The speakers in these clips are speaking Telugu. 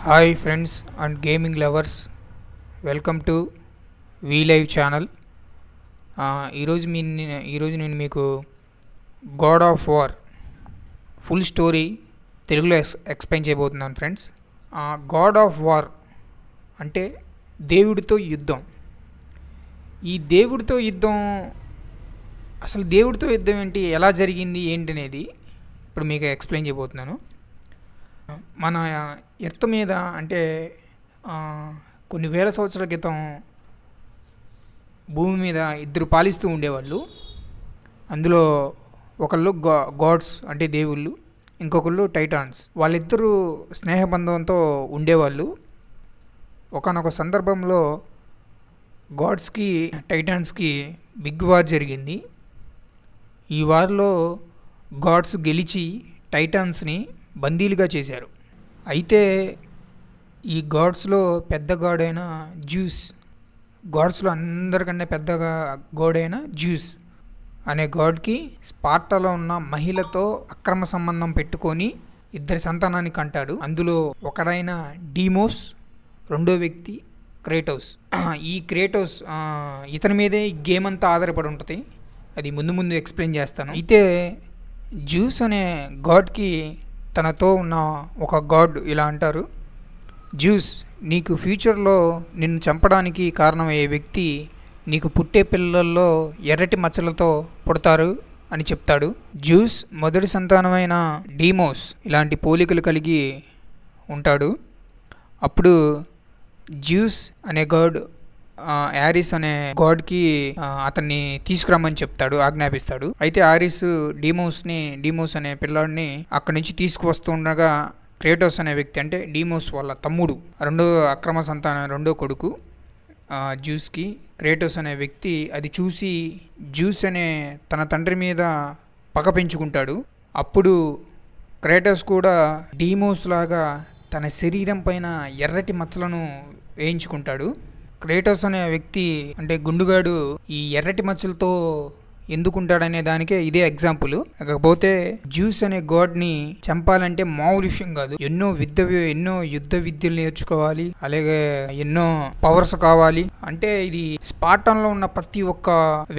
Hi friends and gaming lovers, welcome to V live channel. ఈరోజు నేను మీకు God of War full story తెలుగులో ఎక్స్ప్లెయిన్ చేయబోతున్నాను ఫ్రెండ్స్. గాడ్ ఆఫ్ వార్ అంటే దేవుడితో యుద్ధం. ఈ దేవుడితో యుద్ధం, అసలు దేవుడితో యుద్ధం ఏంటి, ఎలా జరిగింది ఏంటి అనేది ఇప్పుడు మీకు ఎక్స్ప్లెయిన్ చేయబోతున్నాను. మన ఎర్త్ మీద అంటే కొన్ని వేల సంవత్సరాల క్రితం భూమి మీద ఇద్దరు పాలిస్తూ ఉండేవాళ్ళు. అందులో ఒకళ్ళు గాడ్స్ అంటే దేవుళ్ళు, ఇంకొకళ్ళు టైటాన్స్. వాళ్ళిద్దరూ స్నేహబంధంతో ఉండేవాళ్ళు. ఒకానొక సందర్భంలో గాడ్స్కి టైటాన్స్కి బిగ్ వార్ జరిగింది. ఈ వార్లో గాడ్స్ గెలిచి టైటాన్స్ని బందీలుగా చేశారు. అయితే ఈ గాడ్స్లో పెద్ద గాడ్ అయిన జ్యూస్, గాడ్స్లో అందరికన్నా పెద్దగా గాడ్ అయిన జ్యూస్ అనే గాడ్కి స్పార్టాలో ఉన్న మహిళతో అక్రమ సంబంధం పెట్టుకొని ఇద్దరి సంతానాన్ని కంటాడు. అందులో ఒకడైన డీమోస్, రెండో వ్యక్తి క్రేటోస్. ఈ క్రేటోస్ ఇతని మీదే ఈ గేమ్ అంతా ఆధారపడి ఉంటుంది. అది ముందు ఎక్స్ప్లెయిన్ చేస్తాను. అయితే జ్యూస్ అనే గాడ్కి తనతో ఉన్న ఒక గాడ్ ఇలా అంటారు, జ్యూస్, నీకు ఫ్యూచర్లో నిన్ను చంపడానికి కారణమయ్యే వ్యక్తి నీకు పుట్టే పిల్లల్లో ఎర్రటి మచ్చలతో పుడతారు అని చెప్తాడు. జ్యూస్ మొదటి సంతానమైన డీమోస్ ఇలాంటి పోలికలు కలిగి ఉంటాడు. అప్పుడు జ్యూస్ అనే గాడ్ యారిస్ అనే గాడ్కి అతన్ని తీసుకురమ్మని చెప్తాడు, ఆజ్ఞాపిస్తాడు. అయితే యారిస్ డీమోస్ అనే పిల్లాడిని అక్కడి నుంచి తీసుకువస్తుండగా క్రేటోస్ అనే వ్యక్తి అంటే డీమోస్ వాళ్ళ తమ్ముడు, రెండో అక్రమ సంతానం, రెండో కొడుకు జ్యూస్కి, క్రేటోస్ అనే వ్యక్తి అది చూసి జ్యూస్ అనే తన తండ్రి మీద పగ పెంచుకుంటాడు. అప్పుడు క్రేటోస్ కూడా డీమోస్ లాగా తన శరీరం పైన ఎర్రటి మచ్చలను వేయించుకుంటాడు. క్రేటోస్ అనే వ్యక్తి అంటే గుండుగాడు ఈ ఎర్రటి మచ్చలతో ఎందుకుంటాడనే దానికే ఇదే ఎగ్జాంపుల్. కాకపోతే జ్యూస్ అనే గాడ్ని చంపాలంటే మామూలు విషయం కాదు. ఎన్నో యుద్ధ విద్యలు నేర్చుకోవాలి, అలాగే ఎన్నో పవర్స్ కావాలి. అంటే ఇది స్పార్టన్లో ఉన్న ప్రతి ఒక్క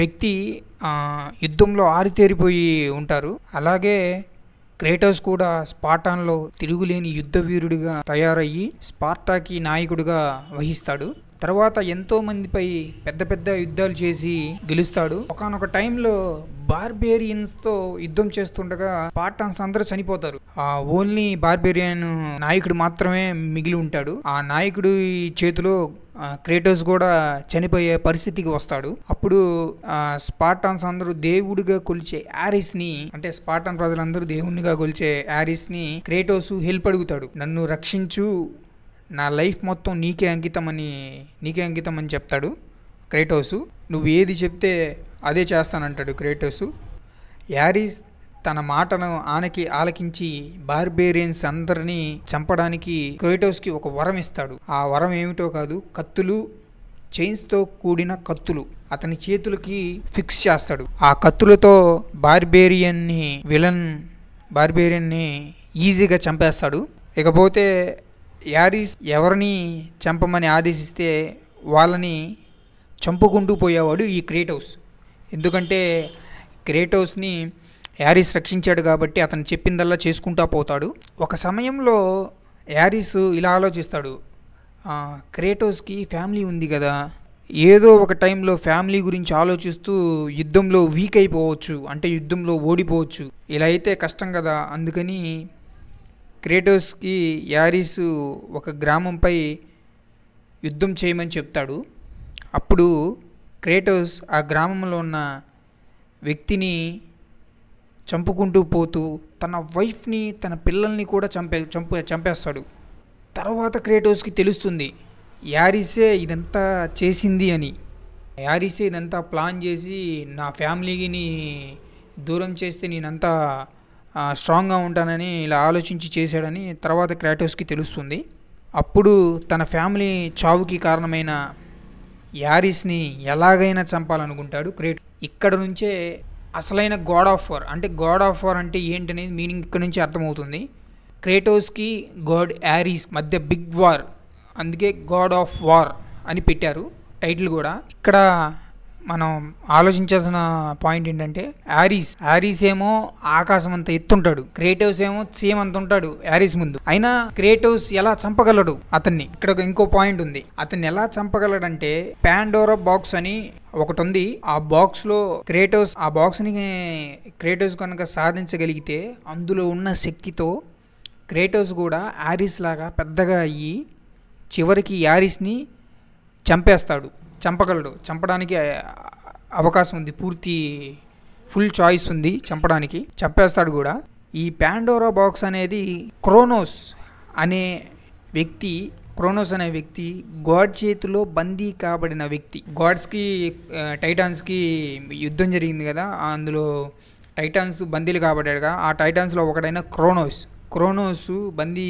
వ్యక్తి యుద్ధంలో ఆరితేరిపోయి ఉంటారు. అలాగే క్రేటోస్ కూడా స్పార్టాన్లో తిరుగులేని యుద్ధ వీరుడిగా తయారయ్యి స్పార్టాకి నాయకుడిగా వహిస్తాడు. తర్వాత ఎంతో మందిపై పెద్ద యుద్ధాలు చేసి గెలుస్తాడు. ఒకానొక టైంలో బార్బేరియన్స్తో యుద్ధం చేస్తుండగా స్పార్టాన్స్ అందరూ చనిపోతారు. ఓన్లీ బార్బేరియన్ నాయకుడు మాత్రమే మిగిలి ఉంటాడు. ఆ నాయకుడి చేతిలో క్రేటోస్ కూడా చనిపోయే పరిస్థితికి వస్తాడు. అప్పుడు స్పార్టాన్స్ అందరూ దేవుడిగా కొలిచే యారిస్ని, అంటే స్పార్టాన్ ప్రజలందరూ దేవుడిగా కొలిచే యారిస్ని క్రేటోస్ హెల్ప్ అడుగుతాడు. నన్ను రక్షించు, నా లైఫ్ మొత్తం నీకే అంకితం అని చెప్తాడు క్రేటోసు. నువ్వు ఏది చెప్తే అదే చేస్తానంటాడు క్రేటోసు. యారిస్ తన మాటను ఆలకించి బార్బేరియన్స్ అందరినీ చంపడానికి క్రేటోస్కి ఒక వరం ఇస్తాడు. ఆ వరం ఏమిటో కాదు, కత్తులు, చైన్స్తో కూడిన కత్తులు అతని చేతులకి ఫిక్స్ చేస్తాడు. ఆ కత్తులతో బార్బేరియన్ని ఈజీగా చంపేస్తాడు. ఇకపోతే యారిస్ ఎవరిని చంపమని ఆదేశిస్తే వాళ్ళని చంపుకుంటూ పోయేవాడు ఈ క్రేటోస్. ఎందుకంటే క్రేటోస్ని యారిస్ రక్షించాడు కాబట్టి అతను చెప్పిందల్లా చేసుకుంటూ పోతాడు. ఒక సమయంలో యారిస్ ఇలా ఆలోచిస్తాడు, క్రేటోస్కి ఫ్యామిలీ ఉంది కదా, ఏదో ఒక టైంలో ఫ్యామిలీ గురించి ఆలోచిస్తూ యుద్ధంలో వీక్ అయిపోవచ్చు, అంటే యుద్ధంలో ఓడిపోవచ్చు. ఇలా అయితే కష్టం కదా. అందుకని క్రేటోస్కి యారిస్ ఒక గ్రామంపై యుద్ధం చేయమని చెప్తాడు. అప్పుడు క్రేటోస్ ఆ గ్రామంలో ఉన్న వ్యక్తిని చంపుకుంటూ పోతూ తన వైఫ్ని, తన పిల్లల్ని కూడా చంపేస్తాడు. తర్వాత క్రేటోస్కి తెలుస్తుంది యారిసే ఇదంతా చేసింది అని. యారిసే ఇదంతా ప్లాన్ చేసి నా ఫ్యామిలీని దూరం చేస్తే నేనంతా స్ట్రాంగ్గా ఉంటానని ఇలా ఆలోచించి చేశాడని తర్వాత క్రేటోస్కి తెలుస్తుంది. అప్పుడు తన ఫ్యామిలీ చావుకి కారణమైన యారిస్ని ఎలాగైనా చంపాలనుకుంటాడు క్రేటోస్. ఇక్కడ నుంచే అసలైన గాడ్ ఆఫ్ వార్ అంటే ఏంటనేది మీనింగ్ ఇక్కడ నుంచి అర్థమవుతుంది. క్రేటోస్కి గాడ్ యారీస్ మధ్య బిగ్ వార్, అందుకే గాడ్ ఆఫ్ వార్ అని పెట్టారు టైటిల్ కూడా. ఇక్కడ మనం ఆలోచించాల్సిన పాయింట్ ఏంటంటే యారీస్ ఏమో ఆకాశం అంత ఎత్తుంటాడు, క్రేటోస్ ఏమో సేమ్ అంత ఉంటాడు యారీస్ ముందు. అయినా క్రేటోస్ ఎలా చంపగలడు అతన్ని? ఇక్కడ ఇంకో పాయింట్ ఉంది. అతన్ని ఎలా చంపగలడంటే పాండోరా బాక్స్ అని ఒకటి ఉంది. ఆ బాక్స్ లో ఆ బాక్స్ ని క్రేటోస్ కనుక సాధించగలిగితే అందులో ఉన్న శక్తితో క్రేటోస్ కూడా యారీస్ లాగా పెద్దగా అయ్యి చివరికి యారీస్ని చంపగలడు. చంపడానికి అవకాశం ఉంది, ఫుల్ చాయిస్ ఉంది చంపేస్తాడు కూడా. ఈ పాండోరా బాక్స్ అనేది క్రోనోస్ అనే వ్యక్తి గాడ్ చేతిలో బందీ కాబడిన వ్యక్తి. గాడ్స్కి టైటాన్స్కి యుద్ధం జరిగింది కదా, అందులో టైటాన్స్ బందీలు కాబడ్డాడుగా. ఆ టైటాన్స్లో ఒకడైన క్రోనోస్ బందీ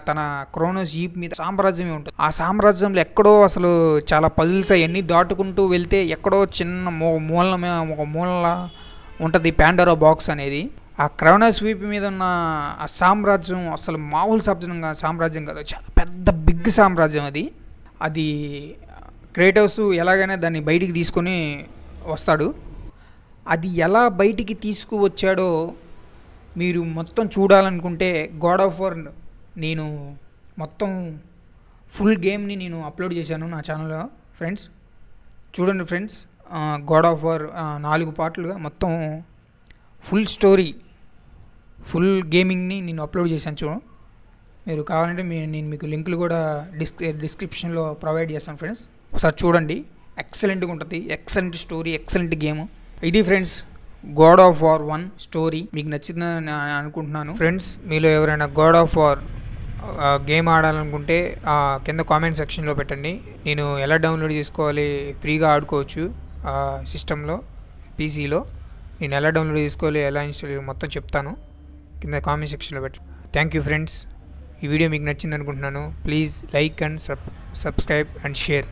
తన క్రోనోస్ ఈప్ మీద సామ్రాజ్యమే ఉంటుంది. ఆ సామ్రాజ్యంలో ఎక్కడో అసలు చాలా పజిల్స్ అవన్నీ దాటుకుంటూ వెళ్తే ఎక్కడో చిన్న ఒక మూలలా ఉంటుంది పాండోరా బాక్స్ అనేది. ఆ క్రోనోస్ వీప్ మీద ఉన్న ఆ సామ్రాజ్యం అసలు మామూలు సామ్రాజ్యం కాదు, చాలా పెద్ద బిగ్ సామ్రాజ్యం అది క్రేటోస్ ఎలాగైనా దాన్ని బయటికి తీసుకొని వస్తాడు. అది ఎలా బయటికి తీసుకువచ్చాడో మీరు మొత్తం చూడాలనుకుంటే గాడ్ ఆఫ్ వార్ నేను మొత్తం ఫుల్ గేమ్ని నేను అప్లోడ్ చేశాను నా ఛానల్లో ఫ్రెండ్స్. చూడండి ఫ్రెండ్స్, గాడ్ ఆఫ్ వార్ 4 పార్ట్లుగా మొత్తం ఫుల్ స్టోరీ, ఫుల్ గేమింగ్ని నేను అప్లోడ్ చేశాను. మీరు కావాలంటే నేను మీకు లింకులు కూడా డిస్క్రిప్షన్లో ప్రొవైడ్ చేస్తాను ఫ్రెండ్స్. ఒకసారి చూడండి, ఎక్సలెంట్గా ఉంటుంది, ఎక్సలెంట్ స్టోరీ, ఎక్సలెంట్ గేమ్. ఇది friends God of war 1 story. మీకు నచ్చిందని అనుకుంటున్నాను ఫ్రెండ్స్. మీలో ఎవరైనా గాడ్ ఆఫ్ వార్ గేమ్ ఆడాలనుకుంటే కింద కామెంట్ సెక్షన్లో పెట్టండి. నేను ఎలా డౌన్లోడ్ చేసుకోవాలి, ఫ్రీగా ఆడుకోవచ్చు సిస్టంలో, పీసీలో. నేను ఎలా డౌన్లోడ్ చేసుకోవాలి, ఎలా ఇన్స్టాల్ మొత్తం చెప్తాను, కింద కామెంట్ సెక్షన్లో పెట్టండి. Thank you friends. ఈ వీడియో మీకు నచ్చింది అనుకుంటున్నాను. Please like and subscribe and share.